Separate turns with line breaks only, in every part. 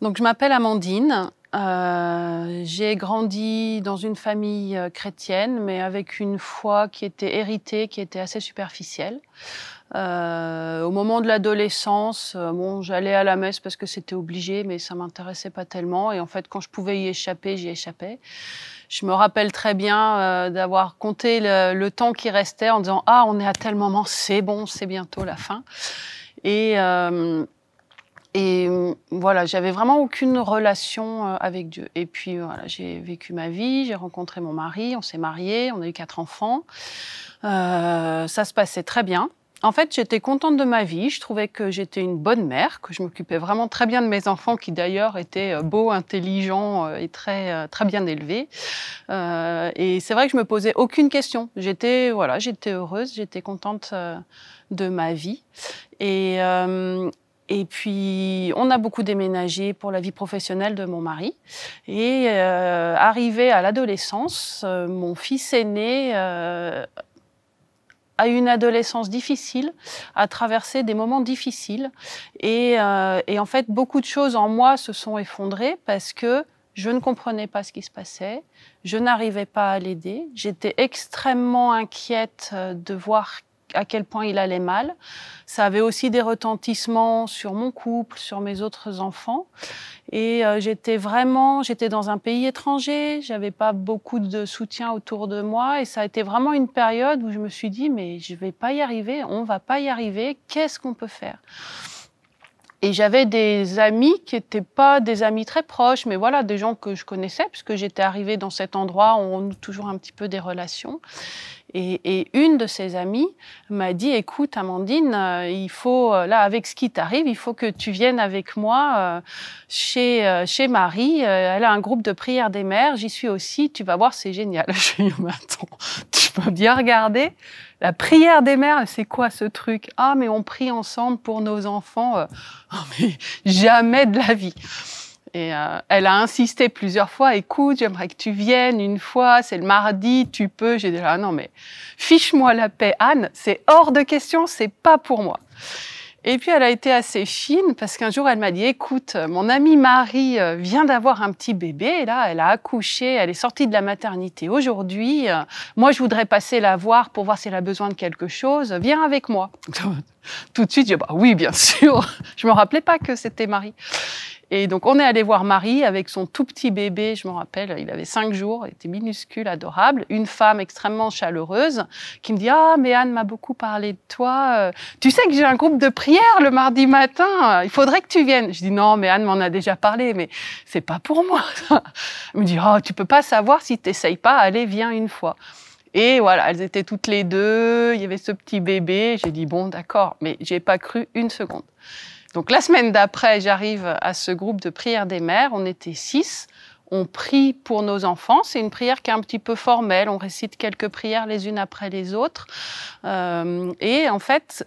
Donc, je m'appelle Amandine. J'ai grandi dans une famille chrétienne, mais avec une foi qui était héritée, qui était assez superficielle. Au moment de l'adolescence, bon, j'allais à la messe parce que c'était obligé, mais ça m'intéressait pas tellement. Et en fait, quand je pouvais y échapper, j'y échappais. Je me rappelle très bien d'avoir compté le temps qui restait en disant « Ah, on est à tel moment, c'est bon, c'est bientôt la fin ». Et voilà, j'avais vraiment aucune relation avec Dieu. Et puis voilà, j'ai vécu ma vie, j'ai rencontré mon mari, on s'est mariés, on a eu 4 enfants. Ça se passait très bien. En fait, j'étais contente de ma vie. Je trouvais que j'étais une bonne mère, que je m'occupais vraiment très bien de mes enfants, qui d'ailleurs étaient beaux, intelligents et très bien élevés. Et c'est vrai que je me posais aucune question. J'étais heureuse, j'étais contente de ma vie. Et puis, on a beaucoup déménagé pour la vie professionnelle de mon mari. Et arrivé à l'adolescence, mon fils aîné a eu une adolescence difficile, a traversé des moments difficiles. Et en fait, beaucoup de choses en moi se sont effondrées parce que je ne comprenais pas ce qui se passait, je n'arrivais pas à l'aider, j'étais extrêmement inquiète de voir à quel point il allait mal. Ça avait aussi des retentissements sur mon couple, sur mes autres enfants. Et j'étais dans un pays étranger, j'avais pas beaucoup de soutien autour de moi. Et ça a été vraiment une période où je me suis dit, mais je vais pas y arriver, on va pas y arriver, qu'est-ce qu'on peut faire ? Et j'avais des amis qui n'étaient pas des amis très proches, mais voilà, des gens que je connaissais, puisque j'étais arrivée dans cet endroit où on a toujours un petit peu des relations. Et une de ses amies m'a dit, écoute Amandine, il faut, là avec ce qui t'arrive, il faut que tu viennes avec moi chez Marie. Elle a un groupe de prière des mères, j'y suis aussi, tu vas voir, c'est génial. Je lui ai dit, mais attends, tu peux bien regarder la prière des mères, c'est quoi ce truc? Ah, mais on prie ensemble pour nos enfants. Oh, mais jamais de la vie. Et elle a insisté plusieurs fois, écoute, j'aimerais que tu viennes une fois, c'est le mardi, tu peux. J'ai dit, ah non, mais fiche-moi la paix, Anne, c'est hors de question, c'est pas pour moi. Et puis elle a été assez fine parce qu'un jour elle m'a dit, écoute, mon amie Marie vient d'avoir un petit bébé, et là elle a accouché, elle est sortie de la maternité aujourd'hui. Moi je voudrais passer la voir pour voir si elle a besoin de quelque chose. Viens avec moi. Tout de suite, j'ai dit, bah oui, bien sûr. Je me rappelais pas que c'était Marie. Et donc, on est allé voir Marie avec son tout petit bébé, je me rappelle, il avait 5 jours, il était minuscule, adorable. Une femme extrêmement chaleureuse qui me dit « Ah, mais Anne m'a beaucoup parlé de toi. Tu sais que j'ai un groupe de prière le mardi matin. Il faudrait que tu viennes. » Je dis « Non, mais Anne m'en a déjà parlé, mais c'est pas pour moi. » Elle me dit « Oh, tu peux pas savoir si t'essayes pas. Allez, viens une fois. » Et voilà, elles étaient toutes les deux. Il y avait ce petit bébé. J'ai dit « Bon, d'accord. » Mais j'ai pas cru une seconde. Donc la semaine d'après, j'arrive à ce groupe de prière des mères, on était 6, on prie pour nos enfants, c'est une prière qui est un petit peu formelle, on récite quelques prières les unes après les autres, et en fait,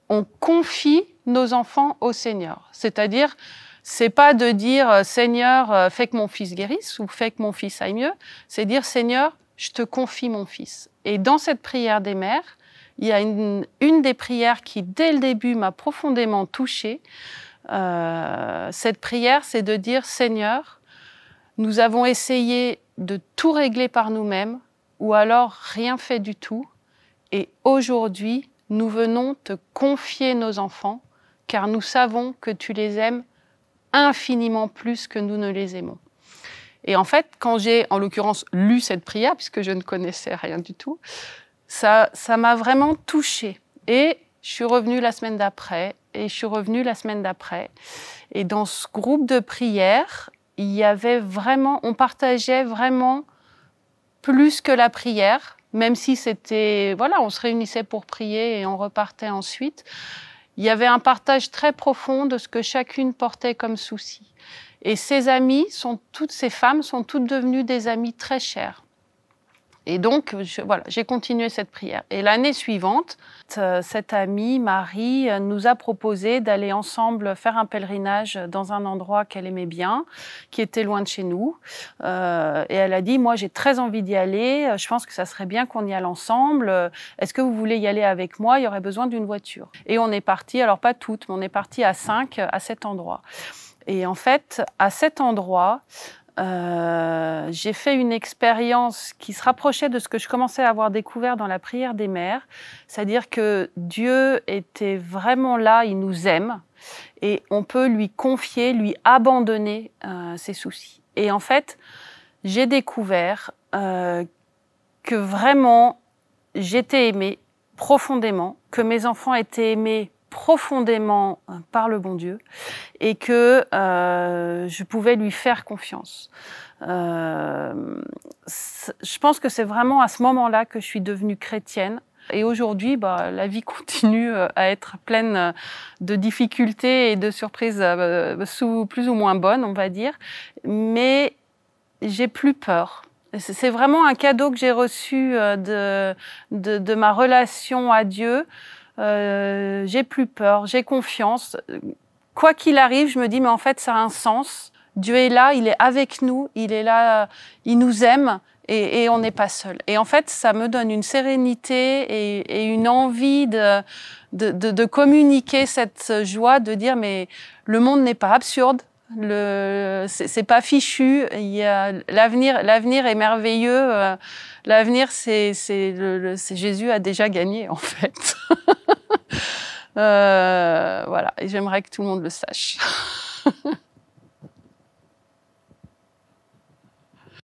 on confie nos enfants au Seigneur, c'est-à-dire, c'est pas de dire « Seigneur, fais que mon fils guérisse » ou « fais que mon fils aille mieux », c'est dire « Seigneur, je te confie mon fils ». Et dans cette prière des mères, il y a une des prières qui, dès le début, m'a profondément touchée. Cette prière, c'est de dire « Seigneur, nous avons essayé de tout régler par nous-mêmes ou alors rien fait du tout. Et aujourd'hui, nous venons te confier nos enfants car nous savons que tu les aimes infiniment plus que nous ne les aimons. » Et en fait, quand j'ai, en l'occurrence, lu cette prière, puisque je ne connaissais rien du tout, ça m'a vraiment touchée. Et je suis revenue la semaine d'après, et je suis revenue la semaine d'après. Et dans ce groupe de prière, il y avait vraiment, on partageait vraiment plus que la prière, même si c'était, voilà, on se réunissait pour prier et on repartait ensuite. Il y avait un partage très profond de ce que chacune portait comme souci. Et ces femmes sont toutes devenues des amies très chères. Et donc, voilà, j'ai continué cette prière. Et l'année suivante, cette amie, Marie, nous a proposé d'aller ensemble faire un pèlerinage dans un endroit qu'elle aimait bien, qui était loin de chez nous. Et elle a dit, moi, j'ai très envie d'y aller. Je pense que ça serait bien qu'on y aille ensemble. Est-ce que vous voulez y aller avec moi? Il y aurait besoin d'une voiture. Et on est parti, alors pas toutes, mais on est parti à 5 à cet endroit. Et en fait, à cet endroit, j'ai fait une expérience qui se rapprochait de ce que je commençais à avoir découvert dans la prière des mères, c'est-à-dire que Dieu était vraiment là, il nous aime, et on peut lui confier, lui abandonner ses soucis. Et en fait, j'ai découvert que vraiment, j'étais aimée profondément, que mes enfants étaient aimés profondément par le bon Dieu et que je pouvais lui faire confiance. Je pense que c'est vraiment à ce moment-là que je suis devenue chrétienne. Et aujourd'hui, la vie continue à être pleine de difficultés et de surprises plus ou moins bonnes, on va dire. Mais j'ai plus peur. C'est vraiment un cadeau que j'ai reçu de ma relation à Dieu. J'ai plus peur, j'ai confiance. Quoi qu'il arrive, je me dis, mais en fait, ça a un sens. Dieu est là, il est avec nous, il est là, il nous aime et on n'est pas seul. Et en fait, ça me donne une sérénité et une envie de communiquer cette joie, de dire, mais le monde n'est pas absurde. C'est pas fichu. L'avenir est merveilleux. L'avenir, c'est Jésus a déjà gagné en fait. Voilà. Et j'aimerais que tout le monde le sache.